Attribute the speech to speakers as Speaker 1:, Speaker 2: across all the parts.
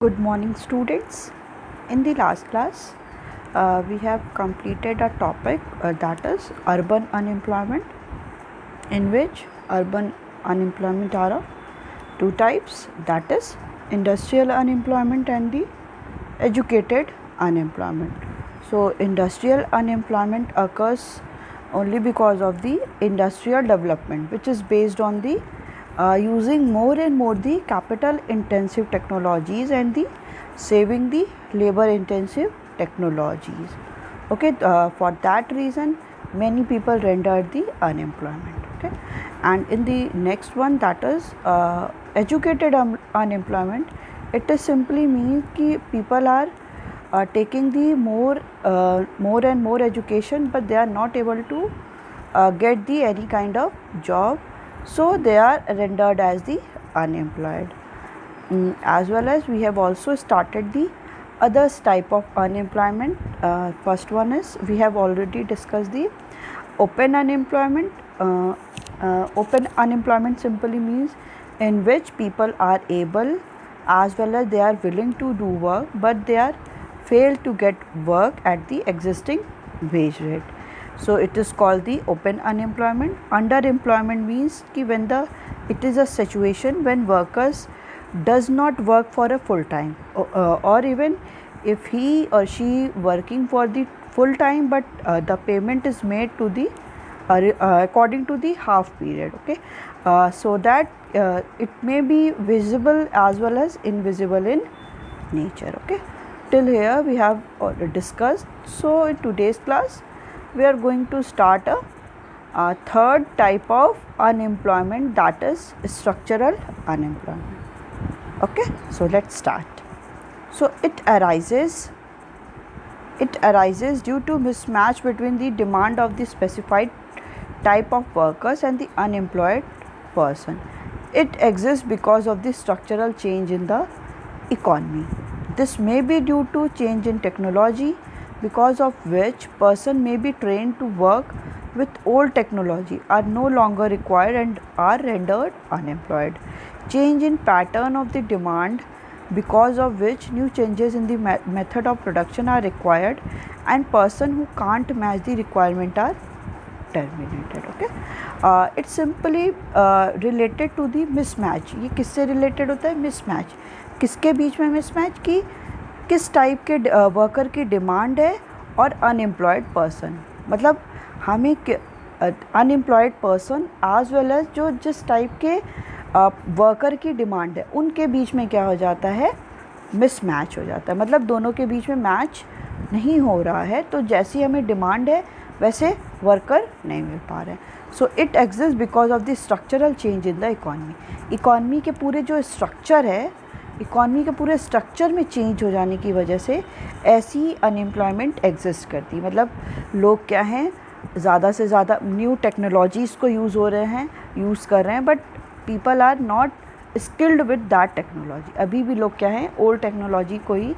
Speaker 1: Good morning, students. In the last class, we have completed a topic that is urban unemployment, in which urban unemployment are of two types, that is industrial unemployment and the educated unemployment. So, industrial unemployment occurs only because of the industrial development, which is based on the using more and more the capital intensive technologies and the saving the labor intensive technologies. Okay, for that reason many people rendered the unemployment. Okay, and in the next one, that is educated unemployment, it is simply means ki people are taking the more and more education, but they are not able to get the any kind of job, so they are rendered as the unemployed. As well as we have also started the others type of unemployment. First one is, we have already discussed the open unemployment. Open unemployment simply means in which people are able as well as they are willing to do work, but they are failed to get work at the existing wage rate. So it is called the open unemployment. Underemployment means कि when it is a situation when workers does not work for a full time, or even if he or she working for the full time, but the payment is made to the according to the half period. Okay, so that it may be visible as well as invisible in nature. Okay, till here we have discussed. So in today's class we are going to start a third type of unemployment, that is structural unemployment. Okay, so let's start. So it arises due to mismatch between the demand of the specified type of workers and the unemployed person. It exists because of the structural change in the economy. This may be due to change in technology, because of which person may be trained to work with old technology are no longer required and are rendered unemployed. Change in pattern of the demand, because of which new changes in the method of production are required and person who can't match the requirement are terminated. Okay, it's simply related to the mismatch. ये किससे related होता है? mismatch. किसके बीच में mismatch? की किस type के worker की डिमांड है और अनएम्प्लॉयड पर्सन, मतलब हमें unemployed person as well as जो जिस टाइप के वर्कर की डिमांड है उनके बीच में क्या हो जाता है? मिसमैच हो जाता है, मतलब दोनों के बीच में मैच नहीं हो रहा है, तो जैसी हमें डिमांड है वैसे वर्कर नहीं मिल पा रहे हैं. So it exist because of the structural change in the economy. Economy के पूरे जो स्ट्रक्चर है, इकॉनमी के पूरे स्ट्रक्चर में चेंज हो जाने की वजह से ऐसी अनएम्प्लॉयमेंट एग्जिस्ट करती है. मतलब लोग क्या हैं, ज़्यादा से ज़्यादा न्यू टेक्नोलॉजीज़ को यूज़ कर रहे हैं, but people are not skilled with that technology. अभी भी लोग क्या हैं, ओल्ड टेक्नोलॉजी को ही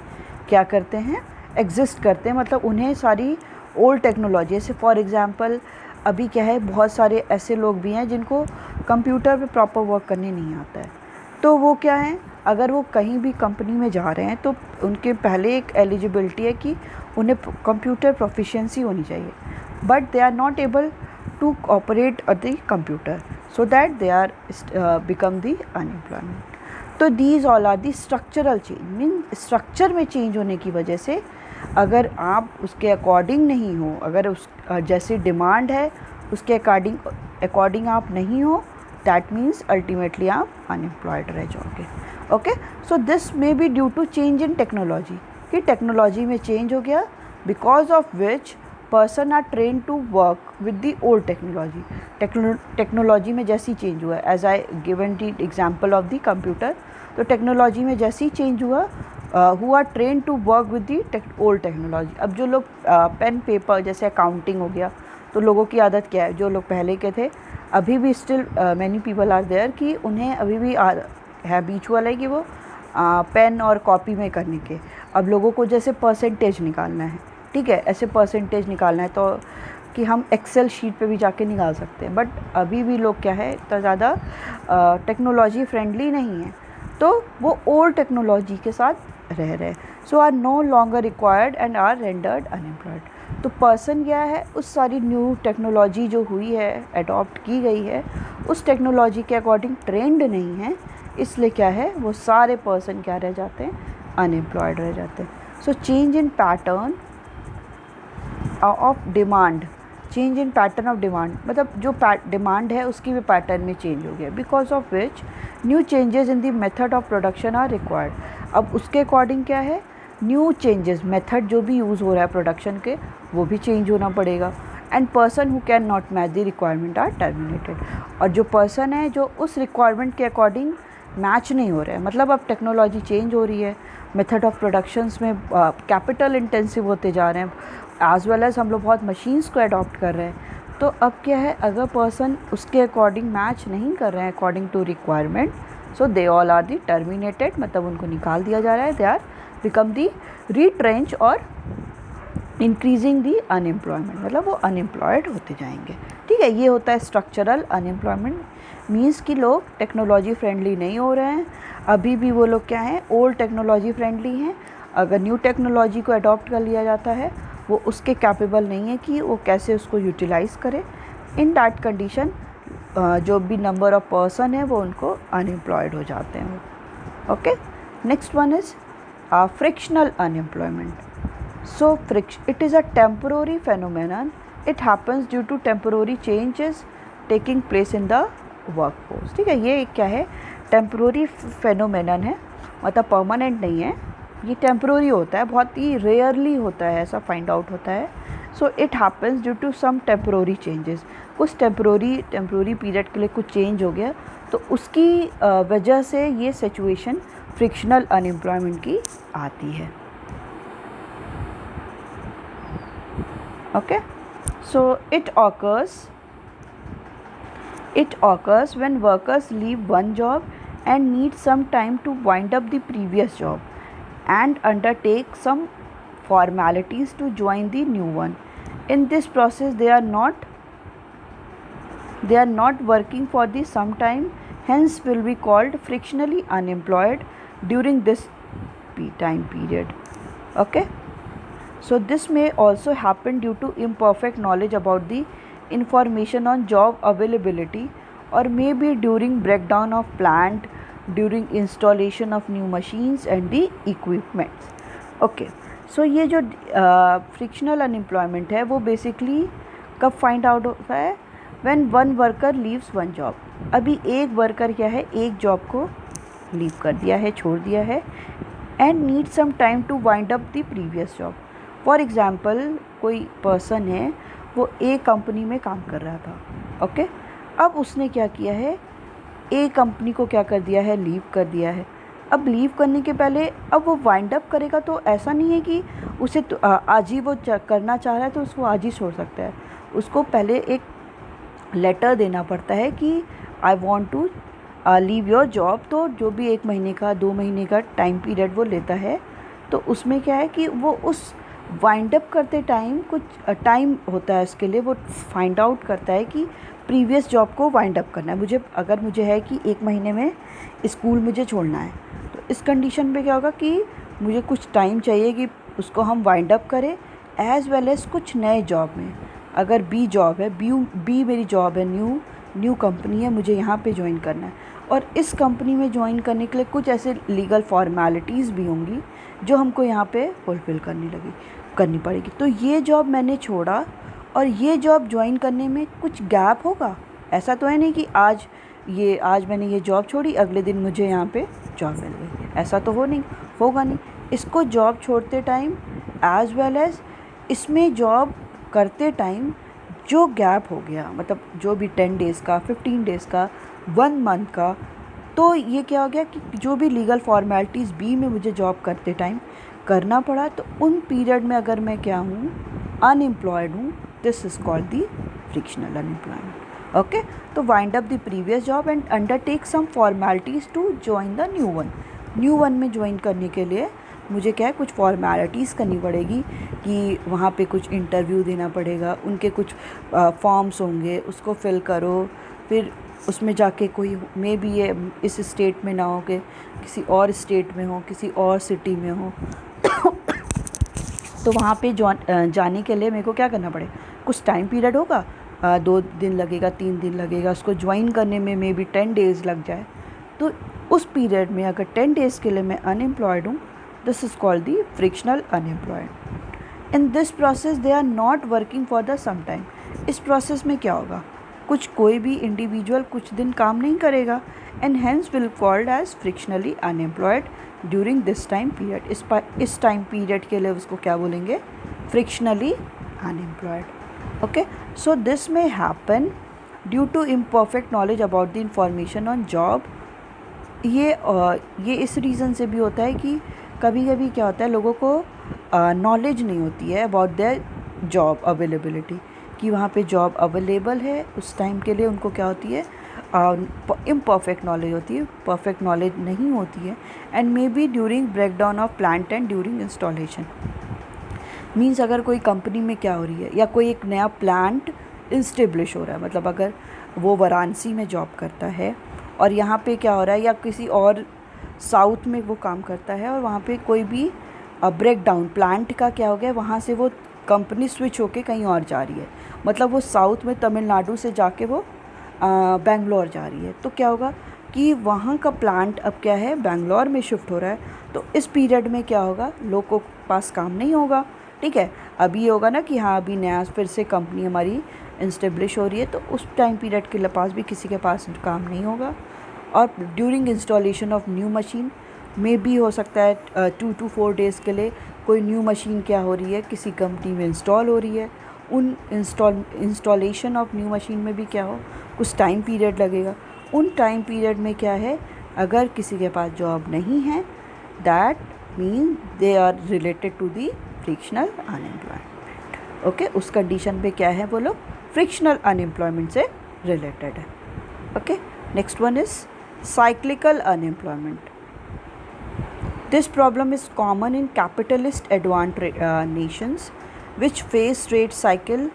Speaker 1: क्या करते हैं, एग्जिस्ट करते हैं. मतलब उन्हें सारी ओल्ड टेक्नोलॉजी, जैसे फॉर एग्ज़ाम्पल अभी क्या है, बहुत सारे ऐसे लोग भी हैं जिनको कंप्यूटर पे प्रॉपर वर्क करने नहीं आता है, तो वो क्या है, अगर वो कहीं भी कंपनी में जा रहे हैं तो उनके पहले एक एलिजिबिलिटी है कि उन्हें कंप्यूटर प्रोफिशिएंसी होनी चाहिए, but they are not able to operate the computer, so that they are become the unemployment. तो these all are the structural change. Mean structure में चेंज होने की वजह से अगर आप उसके अकॉर्डिंग नहीं हो, अगर उस जैसी डिमांड है उसके अकॉर्डिंग आप नहीं हो, दैट मीन्स अल्टीमेटली आप अनएम्प्लॉयड रह जाओगे. Okay, so this may be due to change in technology, कि टेक्नोलॉजी में चेंज हो गया, because of which person are train to work with the old technology. Technology में जैसी चेंज हुआ, as I given the example of the computer, तो technology में जैसे ही चेंज हुआ, who are train to work with the old technology. अब जो लोग पेन पेपर जैसे अकाउंटिंग हो गया, तो लोगों की आदत क्या है, जो लोग पहले के थे, अभी भी still many people are there कि उन्हें अभी भी हैबिचुअल है कि वो पेन और कॉपी में करने के. अब लोगों को जैसे परसेंटेज निकालना है, ठीक है, ऐसे परसेंटेज निकालना है तो कि हम एक्सेल शीट पे भी जाके निकाल सकते हैं, बट अभी भी लोग क्या है, इतना ज़्यादा टेक्नोलॉजी फ्रेंडली नहीं है. तो वो ओल्ड टेक्नोलॉजी के साथ रह रहे, so are no longer required and are rendered unemployed. तो पर्सन क्या है, उस सारी न्यू टेक्नोलॉजी जो हुई है, अडॉप्ट की गई है, उस टेक्नोलॉजी के अकॉर्डिंग ट्रेंड नहीं है, इसलिए क्या है, वो सारे पर्सन क्या रह जाते हैं, अनएम्प्लॉयड रह जाते हैं। So change in pattern of demand, change in pattern of demand मतलब जो डिमांड है उसकी भी पैटर्न में चेंज हो गया, because of which new changes in the method of production are required. अब उसके अकॉर्डिंग क्या है, न्यू चेंजेस, मेथड जो भी यूज़ हो रहा है प्रोडक्शन के वो भी चेंज होना पड़ेगा। And person who can not match the requirement are terminated. और जो पर्सन है जो उस रिक्वायरमेंट के अकॉर्डिंग मैच नहीं हो रहा है, मतलब अब टेक्नोलॉजी चेंज हो रही है, मेथड ऑफ प्रोडक्शंस में कैपिटल इंटेंसिव होते जा रहे हैं, एज वेल एज हम लोग बहुत मशीन्स को अडॉप्ट कर रहे हैं। तो अब क्या है, अगर पर्सन उसके अकॉर्डिंग मैच नहीं कर रहे हैं according to requirement, so they all are the terminated, मतलब उनको निकाल दिया जा रहा है, दे आर बिकम दी रीट्रेंच और इंक्रीजिंग दी अनएम्प्लॉयमेंट, मतलब वो अनएम्प्लॉयड होते जाएंगे। ठीक है, ये होता है स्ट्रक्चरल अनएम्प्लॉयमेंट, मीन्स कि लोग टेक्नोलॉजी फ्रेंडली नहीं हो रहे हैं, अभी भी वो लोग क्या हैं, ओल्ड टेक्नोलॉजी फ्रेंडली हैं। अगर न्यू टेक्नोलॉजी को अडॉप्ट कर लिया जाता है, वो उसके कैपेबल नहीं है कि वो कैसे उसको यूटिलाइज़ करे। इन दैट कंडीशन जो भी नंबर ऑफ पर्सन है वो उनको अनएम्प्लॉयड हो जाते हैं। Okay, next one is frictional unemployment. So it is a temporary phenomenon. It happens due to temporary changes taking place in the workforce. ठीक है, ये क्या है, टेम्प्रोरी phenomenon है, मतलब परमानेंट नहीं है, ये टेम्प्रोरी होता है, बहुत ही रेयरली होता है, ऐसा फाइंड आउट होता है। So it happens due to some temporary changes, कुछ टेम्प्रोरी पीरियड के लिए कुछ चेंज हो गया, तो उसकी वजह से ये सिचुएशन फ्रिक्शनल अनएम्प्लॉयमेंट की आती है। Okay, so it occurs when workers leave one job and need some time to wind up the previous job and undertake some formalities to join the new one. In this process they are not working for the some time, hence will be called frictionally unemployed during this time period. Okay, so this may also happen due to imperfect knowledge about the information on job availability, or maybe during breakdown of plant, during installation of new machines and the equipments. Okay, so ये जो frictional unemployment है वो basically कब find out होता है, when one worker leaves one job. अभी एक worker क्या है, एक जॉब को लीव कर दिया है, छोड़ दिया है, and need some time to wind up the previous job. For example कोई पर्सन है, वो ए कंपनी में काम कर रहा था, ओके, अब उसने क्या किया है, ए कंपनी को क्या कर दिया है, लीव कर दिया है। अब लीव करने के पहले अब वो वाइंड अप करेगा, तो ऐसा नहीं है कि उसे तो आज ही वो करना चाह रहा है तो उसको आज ही छोड़ सकता है, उसको पहले एक लेटर देना पड़ता है कि I want to leave your job. तो जो भी 1 महीने का 2 महीने का टाइम पीरियड वो लेता है, तो उसमें क्या है कि वो उस वाइंड अप करते टाइम कुछ टाइम होता है उसके लिए, वो फाइंड आउट करता है कि प्रीवियस जॉब को वाइंड अप करना है। अगर मुझे है कि 1 महीने में स्कूल मुझे छोड़ना है, तो इस कंडीशन पे क्या होगा कि मुझे कुछ टाइम चाहिए कि उसको हम वाइंड अप करें, एज़ वेल एज़ कुछ नए जॉब में। अगर बी जॉब है, बी मेरी जॉब है, न्यू कंपनी है, मुझे यहाँ पे ज्वाइन करना है, और इस कंपनी में ज्वाइन करने के लिए कुछ ऐसे लीगल फॉर्मेलिटीज़ भी होंगी जो हमको यहाँ पे फुलफ़िल करनी पड़ेगी। तो ये जॉब मैंने छोड़ा और ये जॉब ज्वाइन करने में कुछ गैप होगा, ऐसा तो है नहीं कि आज मैंने ये जॉब छोड़ी, अगले दिन मुझे यहाँ पे जॉब मिल गई, ऐसा तो होगा नहीं। इसको जॉब छोड़ते टाइम एज़ वेल एज़ इसमें जॉब करते टाइम जो गैप हो गया, मतलब जो भी 10 डेज़ का, 15 डेज़ का, 1 मंथ का, तो ये क्या हो गया कि जो भी लीगल फॉर्मेलिटीज़ बी में मुझे जॉब करते टाइम करना पड़ा, तो उन पीरियड में अगर मैं क्या हूँ, अनएम्प्लॉयड हूँ, this is called the frictional unemployment. Okay, तो wind up the previous job and undertake some formalities to join the new one में ज्वाइन करने के लिए मुझे क्या है, कुछ फॉर्मेलिटीज़ करनी पड़ेगी कि वहाँ पे कुछ इंटरव्यू देना पड़ेगा, उनके कुछ फॉर्म्स होंगे, उसको फिल करो, फिर उसमें जाके कोई मे बी ये इस स्टेट में ना हो के किसी और स्टेट में हो, किसी और सिटी में हो तो वहाँ पे जाने के लिए मेरे को क्या करना पड़े, कुछ टाइम पीरियड होगा, 2 दिन लगेगा, 3 दिन लगेगा, उसको ज्वाइन करने में मे बी 10 डेज़ लग जाए। तो उस पीरियड में अगर 10 डेज़ के लिए मैं अनएम्प्लॉयड हूँ, this is called the frictional unemployed. In this process they are not working for the some time. इस प्रोसेस में क्या होगा, कोई भी इंडिविजुअल कुछ दिन काम नहीं करेगा and hence will called as frictionally unemployed during this time period. इस टाइम पीरियड के लिए उसको क्या बोलेंगे, frictionally unemployed. Okay, so this may happen due to imperfect knowledge about the information on job. ये इस रीज़न से भी होता है कि कभी कभी क्या होता है, लोगों को नॉलेज नहीं होती है अबाउट देयर जॉब अवेलेबिलिटी, कि वहाँ पे जॉब अवेलेबल है उस टाइम के लिए। उनको क्या होती है, इम्परफेक्ट नॉलेज होती है, परफेक्ट नॉलेज नहीं होती है। And may be during breakdown of plant and during installation. Means अगर कोई कंपनी में क्या हो रही है या कोई एक नया प्लांट इंस्टेब्लिश हो रहा है, मतलब अगर वो वाराणसी में जॉब करता है और यहाँ पे क्या हो रहा है, या किसी और साउथ में वो काम करता है और वहाँ पे कोई भी ब्रेकडाउन प्लांट का क्या हो गया, वहाँ से वो कंपनी स्विच होके कहीं और जा रही है, मतलब वो साउथ में तमिलनाडु से जाके वो बेंगलोर जा रही है। तो क्या होगा कि वहाँ का प्लांट अब क्या है, बेंगलोर में शिफ्ट हो रहा है। तो इस पीरियड में क्या होगा, लोगों के पास काम नहीं होगा। ठीक है, अभी ये होगा ना कि हाँ अभी नया फिर से कंपनी हमारी इंस्टेब्लिश हो रही है, तो उस टाइम पीरियड के पास भी किसी के पास काम नहीं होगा। और during installation of new machine में भी हो सकता है 2 to 4 डेज़ के लिए कोई न्यू मशीन क्या हो रही है, किसी कंपनी में इंस्टॉल हो रही है। उन इंस्टॉलेशन ऑफ न्यू मशीन में भी क्या हो, कुछ टाइम पीरियड लगेगा। उन टाइम पीरियड में क्या है, अगर किसी के पास जॉब नहीं है, that mean they are related to the frictional unemployment. Okay, उस कंडीशन पे क्या है, वो लोग फ्रिक्शनल अनएम्प्लॉयमेंट से रिलेटेड है। Okay, next one is cyclical unemployment. This problem is common in capitalist advanced nations which face trade cycle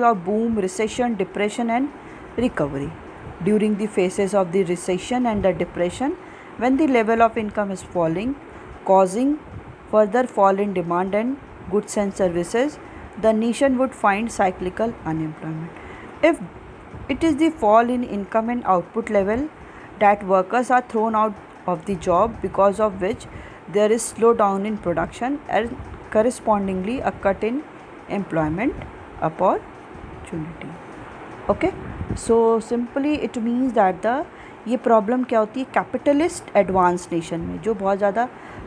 Speaker 1: of boom, recession, depression and recovery. During the phases of the recession and the depression, when the level of income is falling, causing further fall in demand and goods and services, the nation would find cyclical unemployment. If it is the fall in income and output level that workers are thrown out of the job, because of which there is slowdown in production and correspondingly a cut in employment opportunity. Okay, so simply it means that ये problem क्या होती है, capitalist advance nation में, जो बहुत ज़्यादा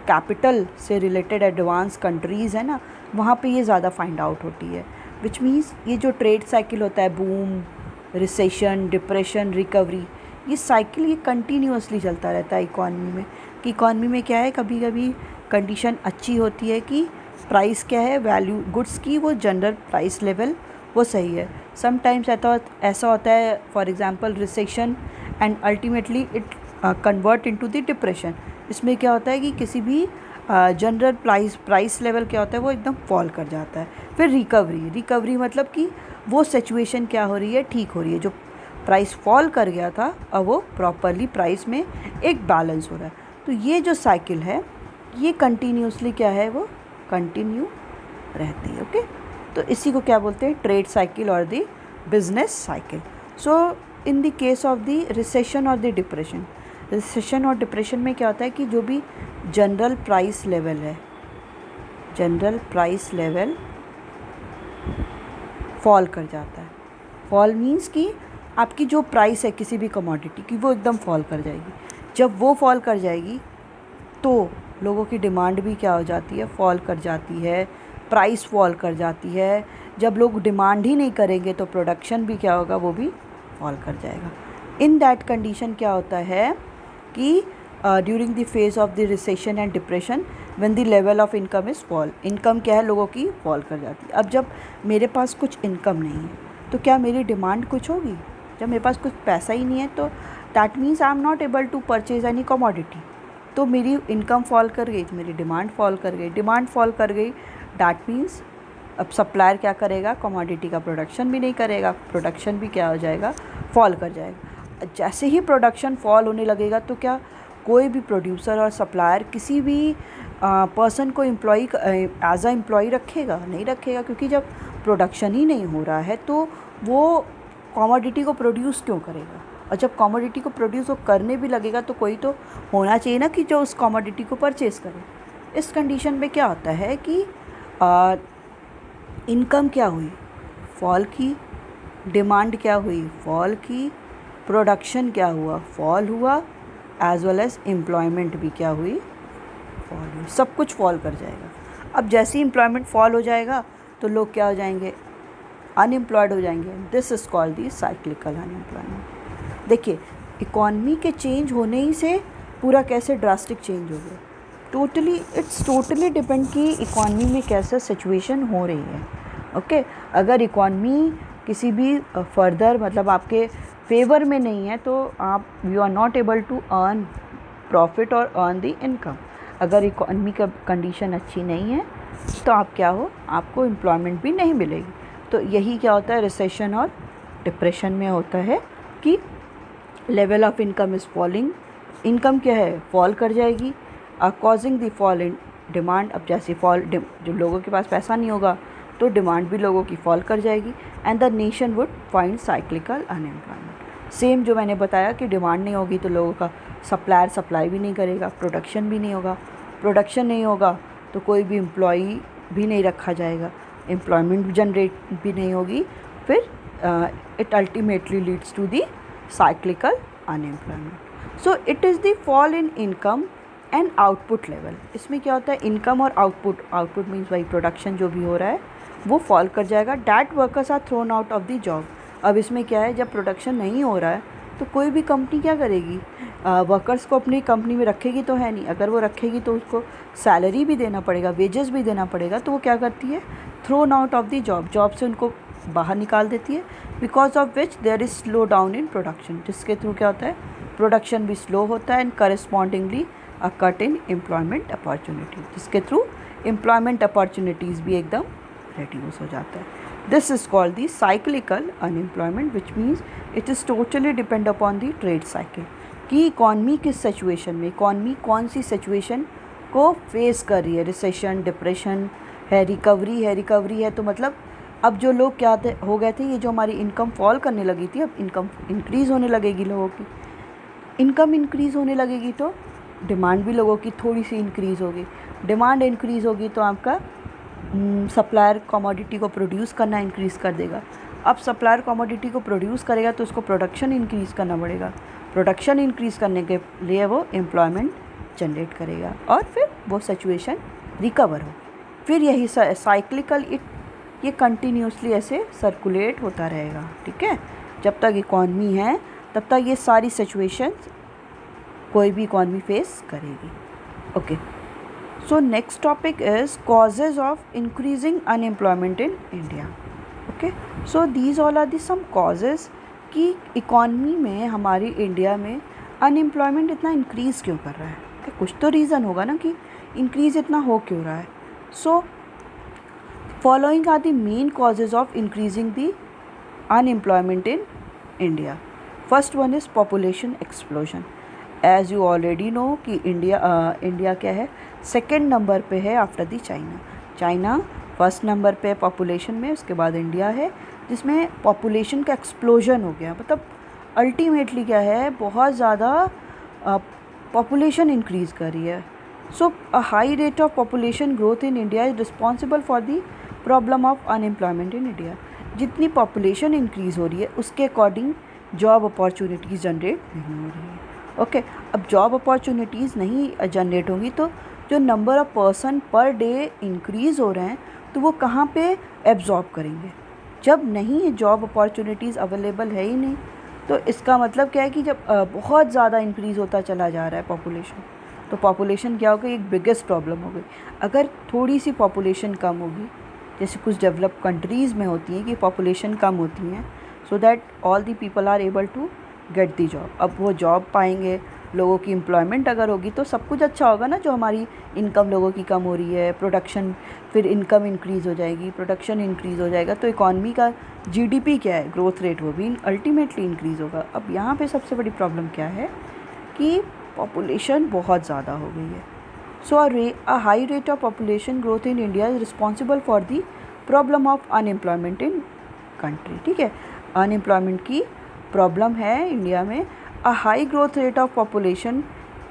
Speaker 1: capital से related advance countries है ना, वहाँ पे ये ज़्यादा फाइंड आउट होती है। विच मीन्स ये जो ट्रेड साइकिल होता है, बूम, रिसेशन, डिप्रेशन, रिकवरी, ये साइकिल ये कंटिन्यूसली चलता रहता है इकॉनमी में। कि इकॉनमी में क्या है, कभी कभी कंडीशन अच्छी होती है कि प्राइस क्या है, वैल्यू गुड्स की, वो जनरल प्राइस लेवल वो सही है। समटाइम्स ऐसा होता है, for example recession and ultimately it convert into the depression. इसमें क्या होता है कि किसी भी जनरल प्राइस लेवल क्या होता है, वो एकदम फॉल कर जाता है। फिर रिकवरी मतलब कि वो सिचुएशन क्या हो रही है, ठीक हो रही है। जो प्राइस फॉल कर गया था अब वो प्रॉपरली प्राइस में एक बैलेंस हो रहा है। तो ये जो साइकिल है ये कंटिन्यूसली क्या है, वो कंटिन्यू रहती है। ओके, तो इसी को क्या बोलते हैं, ट्रेड साइकिल और the business cycle. So in the case of the recession और द डिप्रेशन, रिसेशन और डिप्रेशन में क्या होता है कि जो भी जनरल प्राइस लेवल है, जनरल प्राइस लेवल फॉल कर जाता है। फॉल मीन्स कि आपकी जो प्राइस है किसी भी कमोडिटी की, वो एकदम फॉल कर जाएगी। जब वो फॉल कर जाएगी तो लोगों की डिमांड भी क्या हो जाती है, फॉल कर जाती है, प्राइस फॉल कर जाती है। जब लोग डिमांड ही नहीं करेंगे तो प्रोडक्शन भी क्या होगा, वो भी फॉल कर जाएगा। इन दैट कंडीशन क्या होता है कि during the phase of the recession and depression when the level of income is fall, income क्या है लोगों की फॉल कर जाती है। अब जब मेरे पास कुछ इनकम नहीं है तो क्या मेरी डिमांड कुछ होगी? जब मेरे पास कुछ पैसा ही नहीं है तो that means I am not able to purchase any commodity. तो मेरी इनकम फॉल कर गई तो मेरी डिमांड फॉल कर गई, डिमांड फॉल कर गई, दैट मीन्स अब सप्लायर क्या करेगा, कमोडिटी का प्रोडक्शन भी नहीं करेगा, प्रोडक्शन भी क्या हो जाएगा, फॉल कर जाएगा। जैसे ही प्रोडक्शन फॉल होने लगेगा तो क्या कोई भी प्रोड्यूसर और सप्लायर किसी भी पर्सन को एम्प्लॉई एज अ एम्प्लॉई रखेगा? नहीं रखेगा, क्योंकि जब प्रोडक्शन ही नहीं हो रहा है तो वो कमोडिटी को प्रोड्यूस क्यों करेगा? और जब कमोडिटी को प्रोड्यूस वो करने भी लगेगा तो कोई तो होना चाहिए ना कि जो उस कमोडिटी को परचेज़ करे। इस कंडीशन में क्या होता है कि इनकम क्या हुई, फॉल की, डिमांड क्या हुई, फॉल की, प्रोडक्शन क्या हुआ, फॉल हुआ, एज वेल एज एम्प्लॉयमेंट भी क्या हुई, फॉल हुई। सब कुछ फॉल कर जाएगा। अब जैसे ही एम्प्लॉयमेंट फॉल हो जाएगा तो लोग क्या हो जाएंगे, अनएम्प्लॉयड हो जाएंगे। This is called the cyclical unemployment. देखिए, इकॉनमी के चेंज होने ही से पूरा कैसे ड्रास्टिक चेंज हो गया। इट्स टोटली डिपेंड कि इकॉनमी में कैसा सिचुएशन हो रही है। ओके, अगर इकॉनमी किसी भी फर्दर मतलब आपके फेवर में नहीं है तो आप you are not able to earn profit और अर्न दी इनकम। अगर इकॉनमी का कंडीशन अच्छी नहीं है तो आप क्या हो, आपको एम्प्लॉयमेंट भी नहीं मिलेगी। तो यही क्या होता है, रिसेशन और डिप्रेशन में होता है कि level of income is falling. Income क्या है, फॉल कर जाएगी, causing the fall in demand. अब जैसे फॉल, जो लोगों के पास पैसा नहीं होगा तो डिमांड भी लोगों की फॉल कर जाएगी and the nation would find cyclical unemployment. Same जो मैंने बताया कि डिमांड नहीं होगी तो लोगों का सप्लायर सप्लाई भी नहीं करेगा, प्रोडक्शन भी नहीं होगा, प्रोडक्शन नहीं होगा तो कोई भी एम्प्लॉई भी नहीं रखा जाएगा, एम्प्लॉयमेंट जनरेट भी नहीं होगी, फिर it ultimately leads to the cyclical unemployment. So it is the fall in income and output level. इसमें क्या होता है, इनकम और आउटपुट मीन्स वही प्रोडक्शन जो भी हो रहा है वो फॉल कर जाएगा। That workers are thrown out of the job. अब इसमें क्या है, जब प्रोडक्शन नहीं हो रहा है तो कोई भी कंपनी क्या करेगी, वर्कर्स को अपनी कंपनी में रखेगी तो है नहीं। अगर वो रखेगी तो उसको सैलरी भी देना पड़ेगा, वेजेस भी देना पड़ेगा, तो वो क्या करती है, thrown out of the job, job से उनको बाहर निकाल देती है। Because of which there is slow down in production, जिसके थ्रू क्या होता है, प्रोडक्शन भी स्लो होता है and correspondingly a cut in employment opportunity, जिसके थ्रू एम्प्लॉयमेंट अपॉर्चुनिटीज़ भी एकदम reduce हो जाता है। This is called the cyclical unemployment which means it is totally depend upon the trade cycle कि इकॉनमी किस सिचुएशन में, इकॉनमी कौन सी सिचुएशन को फेस कर रही है। रिसेशन, डिप्रेशन है, रिकवरी है तो मतलब अब जो लोग क्या हो गए थे, ये जो हमारी इनकम फॉल करने लगी थी, अब इनकम इंक्रीज़ होने लगेगी, लोगों की इनकम इंक्रीज़ होने लगेगी तो डिमांड भी लोगों की थोड़ी सी इंक्रीज़ होगी। डिमांड इंक्रीज़ होगी तो आपका सप्लायर कमोडिटी को प्रोड्यूस करना इंक्रीज़ कर देगा। अब सप्लायर कमोडिटी को प्रोड्यूस करेगा तो उसको प्रोडक्शन इंक्रीज़ करना पड़ेगा, प्रोडक्शन इंक्रीज़ करने के लिए वो एम्प्लॉयमेंट जनरेट करेगा और फिर वो सिचुएशन रिकवर हो। फिर यही साइक्लिकल ये कंटिन्यूसली ऐसे सर्कुलेट होता रहेगा। ठीक है, जब तक इकॉनमी है तब तक ये सारी सिचुएशंस कोई भी इकॉनमी फेस करेगी। Okay, so next topic is causes of increasing unemployment in India. Okay, so these all are the some causes कि इकॉनमी में हमारी इंडिया में अनएम्प्लॉयमेंट इतना इंक्रीज़ क्यों कर रहा है। okay, कुछ तो रीज़न होगा ना कि इंक्रीज़ इतना हो क्यों रहा है। So following are the main causes of increasing the unemployment in India. First one is population explosion. As you already know कि इंडिया क्या है, सेकेंड नंबर पे है after the China first number पे पॉपुलेशन में, उसके बाद इंडिया है जिसमें पॉपुलेशन का एक्सप्लोजन हो गया। मतलब अल्टीमेटली क्या है, बहुत ज़्यादा पॉपुलेशन इंक्रीज़ कर रही है। So a high rate of population growth in India is responsible for the problem of unemployment in India. जितनी पॉपुलेशन इंक्रीज़ हो रही है उसके अकॉर्डिंग जॉब अपॉर्चुनिटीज़ जनरेट नहीं हो रही है। ओके, अब जॉब अपॉर्चुनिटीज़ नहीं जनरेट होंगी तो जो number of person per day increase हो रहे हैं तो वो कहाँ पे एब्जॉर्ब करेंगे। जब नहीं जॉब अपॉर्चुनिटीज़ अवेलेबल है ही नहीं तो इसका मतलब क्या है कि जब बहुत ज़्यादा इंक्रीज़ होता चला जा रहा है पॉपुलेशन, तो पॉपुलेशन क्या हो गई, एक बिगेस्ट प्रॉब्लम हो गई। अगर थोड़ी सी पॉपुलेशन कम होगी, जैसे कुछ डेवलप कंट्रीज़ में होती है कि पॉपुलेशन कम होती हैं so that all the people are able to get the job. अब वो जॉब पाएंगे, लोगों की एम्प्लॉयमेंट अगर होगी तो सब कुछ अच्छा होगा ना। जो हमारी इनकम लोगों की कम हो रही है, प्रोडक्शन, फिर इनकम इंक्रीज़ हो जाएगी, प्रोडक्शन इंक्रीज़ हो जाएगा, तो इकॉनमी का जीडीपी क्या है, ग्रोथ रेट, वो भी अल्टीमेटली इंक्रीज़ होगा। अब यहाँ पे सबसे बड़ी प्रॉब्लम क्या है कि पॉपुलेशन बहुत ज़्यादा हो गई है। So a high rate of population growth in India is responsible for the problem of unemployment in country. ठीक है, अनएम्प्लॉयमेंट की प्रॉब्लम है इंडिया में। A high growth rate of population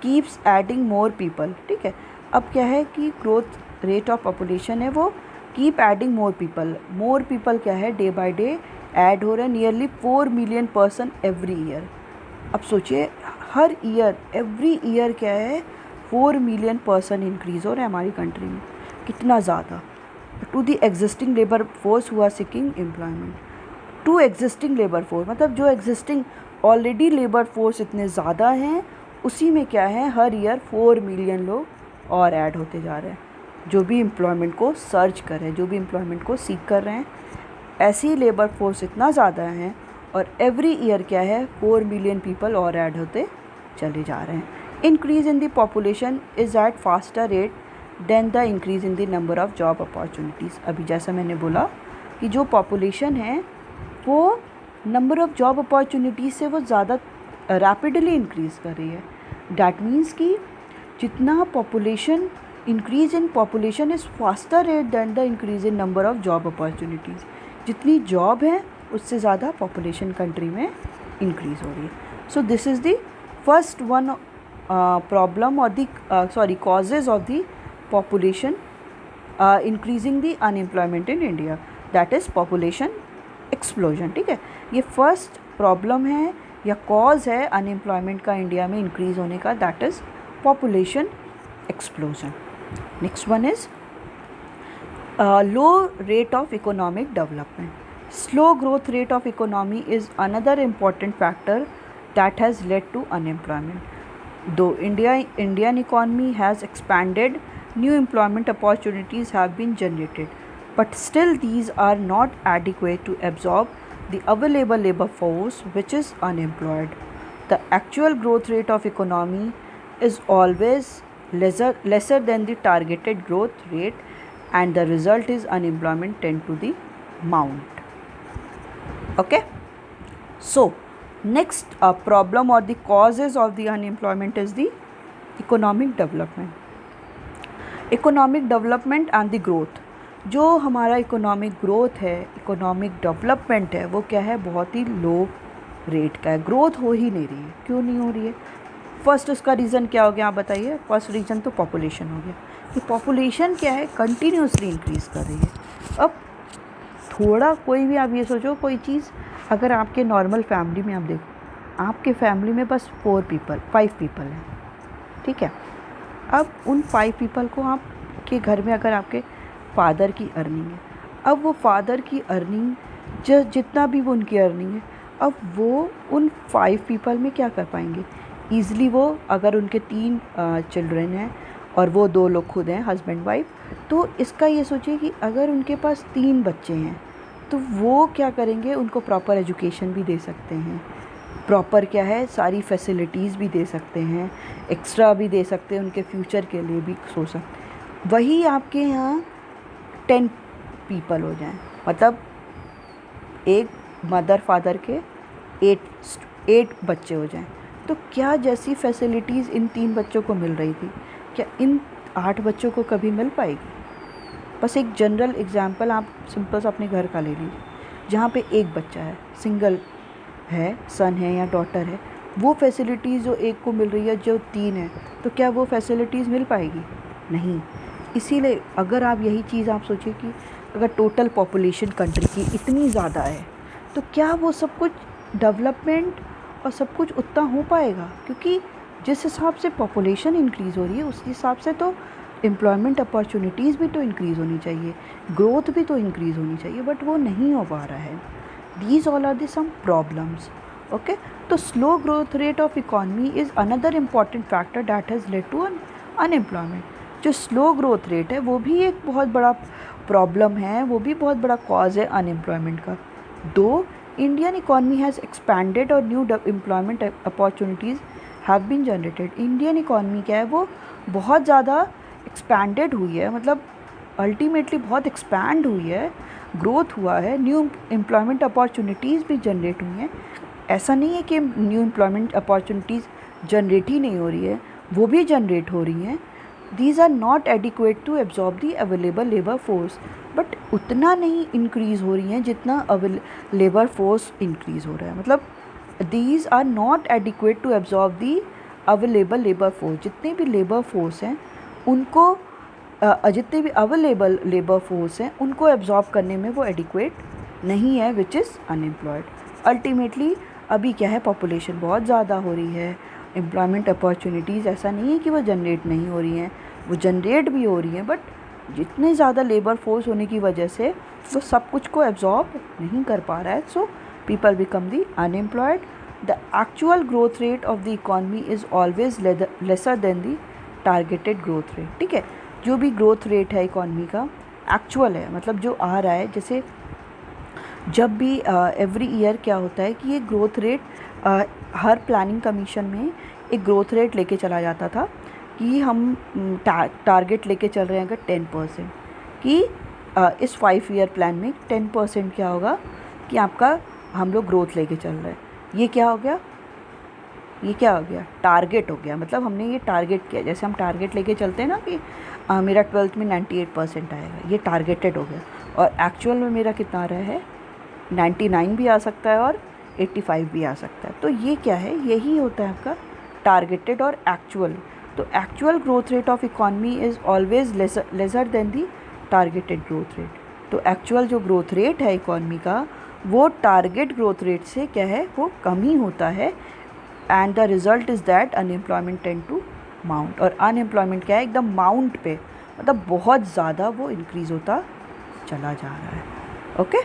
Speaker 1: keeps adding more people. ठीक है, अब क्या है कि ग्रोथ रेट ऑफ पॉपुलेशन है वो keep adding more people. More people क्या है, डे बाय डे ऐड हो रहे हैं, nearly 4 million person every year. अब सोचिए हर ईयर, एवरी ईयर क्या है, 4 मिलियन पर्सन इंक्रीज़ हो रहे हैं हमारी कंट्री में, कितना ज़्यादा। To the existing labour force who are seeking employment, to existing labour force मतलब जो एग्जिस्टिंग ऑलरेडी लेबर फोर्स इतने ज़्यादा हैं, उसी में क्या है, हर ईयर 4 मिलियन लोग और ऐड होते जा रहे हैं, जो भी एम्प्लॉयमेंट को सर्च कर रहे हैं, जो भी एम्प्लॉयमेंट को सीख कर रहे हैं। ऐसी लेबर फोर्स इतना ज़्यादा है और एवरी ईयर क्या है, 4 मिलियन पीपल और ऐड होते चले जा रहे हैं। Increase in the population is at faster rate than the increase in the number of job opportunities. अभी जैसा मैंने बोला कि जो पॉपुलेशन है वो नंबर ऑफ़ जॉब अपॉर्चुनिटीज़ से वो ज़्यादा रैपिडली इंक्रीज़ कर रही है। डैट मीन्स कि जितना population increase in population is faster rate than the increase in number of job opportunities. जितनी जॉब है उससे ज़्यादा पॉपुलेशन कंट्री में इंक्रीज़ हो रही है। So this is the first one problem और दी causes of the population increasing the unemployment in India, that is population explosion। ठीक है, ये फर्स्ट प्रॉब्लम है या कॉज है अनएम्प्लॉयमेंट का इंडिया में इंक्रीज़ होने का, that is population explosion. Next one is low rate of economic development. Slow growth rate of economy is another important factor that has led to unemployment. Though Indian economy has expanded, new employment opportunities have been generated, but still these are not adequate to absorb the available labor force which is unemployed. The actual growth rate of economy is always lesser than the targeted growth rate, and the result is unemployment tend to the mount. Okay, so next problem or the causes of the unemployment is the economic development. Economic development and the growth, जो हमारा economic growth है, economic development है, वो क्या है, बहुत ही लो rate का है, ग्रोथ हो ही नहीं रही है। क्यों नहीं हो रही है? फर्स्ट उसका रीज़न क्या हो गया, आप बताइए। फर्स्ट रीज़न तो पॉपुलेशन हो गया कि पॉपुलेशन क्या है, कंटिन्यूसली इंक्रीज़ कर रही है। अब थोड़ा कोई भी आप ये सोचो, कोई चीज़ अगर आपके नॉर्मल फैमिली में आप देखो, आपके फैमिली में बस 5 पीपल हैं, ठीक है। अब उन 5 पीपल को आपके घर में अगर आपके फादर की अर्निंग है, अब वो फादर की अर्निंग जितना भी वो उनकी अर्निंग है, अब वो उन 5 पीपल में क्या कर पाएंगे ईज़िली। वो अगर उनके 3 चिल्ड्रन हैं और वो 2 लोग खुद हैं, हस्बैंड वाइफ, तो इसका ये सोचिए कि अगर उनके पास 3 बच्चे हैं तो वो क्या करेंगे, उनको प्रॉपर एजुकेशन भी दे सकते हैं, प्रॉपर क्या है, सारी फैसिलिटीज़ भी दे सकते हैं, एक्स्ट्रा भी दे सकते हैं, उनके फ्यूचर के लिए भी सोच सकते हैं। वही आपके यहाँ 10 पीपल हो जाएं, मतलब एक मदर फादर के 8 बच्चे हो जाएं, तो क्या जैसी फैसिलिटीज़ इन 3 बच्चों को मिल रही थी, क्या इन 8 बच्चों को कभी मिल पाएगी? बस एक जनरल एग्जांपल आप सिंपल सा अपने घर का ले लीजिए, जहाँ पे एक बच्चा है, सिंगल है, सन है या डॉटर है, वो फैसिलिटीज़ जो एक को मिल रही है जो 3 है, तो क्या वो फैसिलिटीज़ मिल पाएगी? नहीं। इसीलिए अगर आप यही चीज़ आप सोचिए कि अगर टोटल पॉपुलेशन कंट्री की इतनी ज़्यादा है, तो क्या वो सब कुछ डेवलपमेंट और सब कुछ उतना हो पाएगा? क्योंकि जिस हिसाब से पॉपुलेशन इंक्रीज़ हो रही है उस हिसाब से तो एम्प्लॉयमेंट अपॉर्चुनिटीज़ भी तो इंक्रीज़ होनी चाहिए, ग्रोथ भी तो इंक्रीज़ होनी चाहिए, बट वो नहीं हो पा रहा है। These all are the some problems. Okay, तो slow growth rate of economy is another important factor that has led to unemployment. जो स्लो ग्रोथ रेट है वो भी एक बहुत बड़ा प्रॉब्लम है, वो भी बहुत बड़ा कॉज है अनएम्प्लॉयमेंट का। Though Indian economy has expanded और new employment opportunities have been generated. Indian economy क्या है वो बहुत ज़्यादा एक्सपैंडेड हुई है, मतलब अल्टीमेटली बहुत एक्सपैंड हुई है, ग्रोथ हुआ है, न्यू एम्प्लॉयमेंट अपॉर्चुनिटीज़ भी जनरेट हुई हैं। ऐसा नहीं है कि न्यू एम्प्लॉयमेंट अपॉर्चुनिटीज़ जनरेट ही नहीं हो रही है, वो भी जनरेट हो रही हैं। These are not adequate to absorb the available labour force, but उतना नहीं इंक्रीज़ हो रही हैं जितना लेबर फोर्स इंक्रीज़ हो रहा है। मतलब these are not adequate to absorb the available labour force. जितने भी लेबर फोर्स हैं उनको जितने भी अवेलेबल लेबर फोर्स हैं उनको एब्जॉर्ब करने में वो एडिक्वेट नहीं है, विच इज़ अनएम्प्लॉयड। अल्टीमेटली अभी क्या है, पॉपुलेशन बहुत ज़्यादा हो रही है, एम्प्लॉयमेंट अपॉर्चुनिटीज़ ऐसा नहीं है कि वो जनरेट नहीं हो रही हैं, वो जनरेट भी हो रही हैं, बट जितने ज़्यादा लेबर फोर्स होने की वजह से वो सब कुछ को एब्जॉर्ब नहीं कर पा रहा है, so people become the unemployed. The actual growth rate of the economy is always lesser than the targeted growth rate. ठीक है, जो भी ग्रोथ रेट है इकॉनमी का एक्चुअल है, मतलब जो आ रहा है, जैसे जब भी एवरी ईयर क्या होता है कि ये ग्रोथ रेट हर प्लानिंग कमीशन में एक ग्रोथ रेट लेके चला जाता था कि हम टारगेट लेके चल रहे हैं अगर 10% कि इस 5 ईयर प्लान में 10% क्या होगा कि आपका हम लोग ग्रोथ लेके चल रहे हैं। ये क्या हो गया, ये क्या हो गया, टारगेट हो गया। मतलब हमने ये टारगेट किया, जैसे हम टारगेट लेके चलते हैं ना कि मेरा 12th में 98% आएगा, ये टारगेटेड हो गया, और एक्चुअल में मेरा कितना आ रहा है, 99 भी आ सकता है और 85 भी आ सकता है। तो ये क्या है, यही होता है आपका टारगेटेड और एक्चुअल। तो actual growth rate of economy is always lesser than the targeted growth rate. तो एक्चुअल जो ग्रोथ रेट है इकॉनमी का वो टारगेट ग्रोथ रेट से क्या है, वो कम ही होता है, and the result is that unemployment tend to mount. और अनएम्प्लॉयमेंट क्या है, एकदम माउंट पे, मतलब बहुत ज़्यादा वो इंक्रीज़ होता चला जा रहा है। Okay,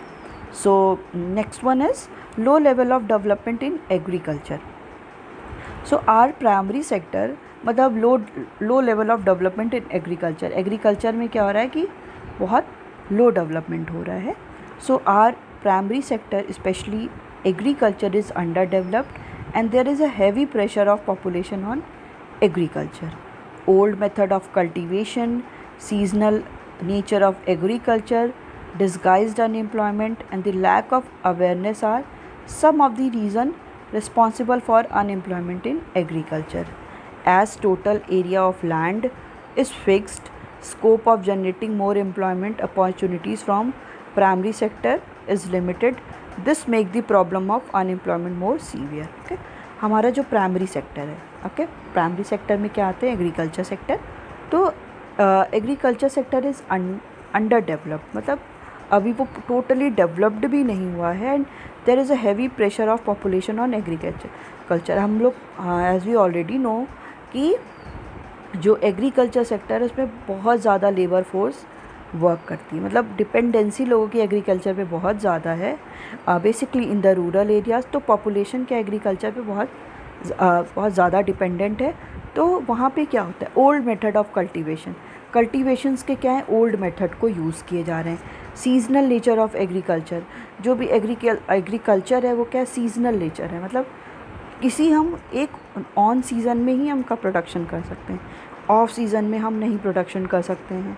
Speaker 1: so next one is low level of development in agriculture. So our primary sector, मतलब low level of development in agriculture. Agriculture में क्या हो रहा है कि बहुत लो डेवलपमेंट हो रहा है। So our primary sector specially agriculture is under developed and there is a heavy pressure of population on agriculture. Old method of cultivation, seasonal nature of agriculture, disguised unemployment and the lack of awareness are some of the reason responsible for unemployment in agriculture. As total area of land is fixed, scope of generating more employment opportunities from primary sector is limited. This make the problem of unemployment more severe. Okay, हमारा जो primary sector है, okay, primary sector में क्या आते हैं, agriculture sector. तो agriculture sector is under developed, मतलब अभी वो टोटली डेवलप्ड भी नहीं हुआ है, and there is a heavy pressure of population on agriculture. हम लोग एज वी ऑलरेडी नो कि जो एग्रीकल्चर सेक्टर है उसमें बहुत ज़्यादा लेबर फोर्स वर्क करती है, मतलब डिपेंडेंसी लोगों की एग्रीकल्चर पे बहुत ज़्यादा है, basically in the rural areas. तो पॉपुलेशन क्या एग्रीकल्चर पे बहुत ज़्यादा डिपेंडेंट है। तो वहाँ पे क्या होता है, ओल्ड मेथड ऑफ कल्टिवेशंस के क्या है, ओल्ड मेथड को यूज़ किए जा रहे हैं। सीजनल नेचर ऑफ एग्रीकल्चर, जो भी एग्रीकल्चर है वो क्या है, सीजनल नेचर है, मतलब किसी हम एक ऑन सीज़न में ही हम का प्रोडक्शन कर सकते हैं, ऑफ सीज़न में हम नहीं प्रोडक्शन कर सकते हैं।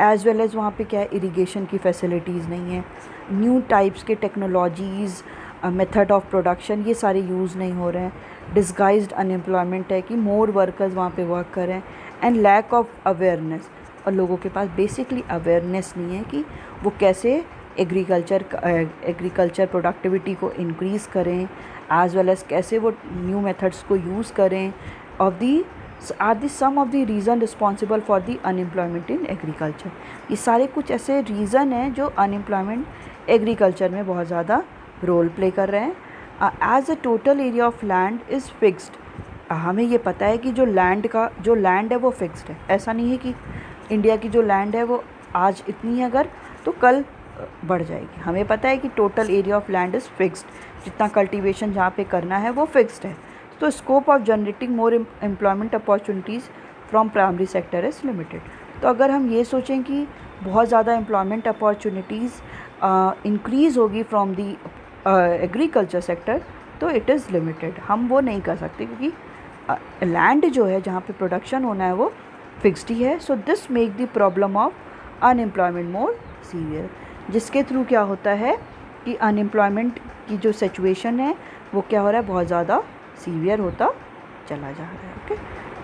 Speaker 1: एज़ वेल एज़ वहाँ पे क्या है, इरिगेशन की फैसिलिटीज़ नहीं है, न्यू टाइप्स के टेक्नोलॉजीज़, मेथड ऑफ प्रोडक्शन ये सारे यूज़ नहीं हो रहे हैं। डिस्गाइज्ड अनएम्प्लॉयमेंट है कि मोर वर्कर्स वहाँ पे वर्क कर रहे हैं, एंड लैक ऑफ अवेयरनेस, और लोगों के पास बेसिकली अवेयरनेस नहीं है कि वो कैसे एग्रीकल्चर प्रोडक्टिविटी को इंक्रीज़ करें, एज़ वेल एज़ कैसे वो न्यू मेथड्स को यूज़ करें। Of the are the some of the reason responsible for the unemployment in agriculture. ये सारे कुछ ऐसे रीज़न हैं जो अनएम्प्लॉयमेंट एग्रीकल्चर में बहुत ज़्यादा रोल प्ले कर रहे हैं। As a total area of land is fixed, हमें ये पता है कि जो लैंड है वो फिक्स्ड है। ऐसा नहीं है कि इंडिया की जो लैंड है वो आज इतनी है अगर तो कल बढ़ जाएगी। हमें पता है कि total area of land is fixed, जितना कल्टीवेशन जहाँ पे करना है वो फिक्स्ड है। तो scope of generating more employment opportunities from primary sector is limited. तो अगर हम ये सोचें कि बहुत ज़्यादा एम्प्लॉयमेंट अपॉर्चुनिटीज़ इंक्रीज़ होगी फ्रॉम दी एग्रीकल्चर सेक्टर, तो इट इज़ लिमिटेड, हम वो नहीं कर सकते क्योंकि लैंड जो है जहाँ पे प्रोडक्शन होना है वो फिक्स्ड ही है. So this make the problem of unemployment more severe, जिसके थ्रू क्या होता है कि अनएम्प्लॉयमेंट की जो सिचुएशन है वो क्या हो रहा है, बहुत ज़्यादा सीवियर होता चला जा रहा है. Okay,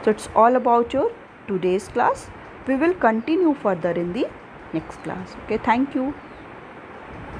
Speaker 1: so it's all about your today's class. We will continue further in the next class. Okay, thank you.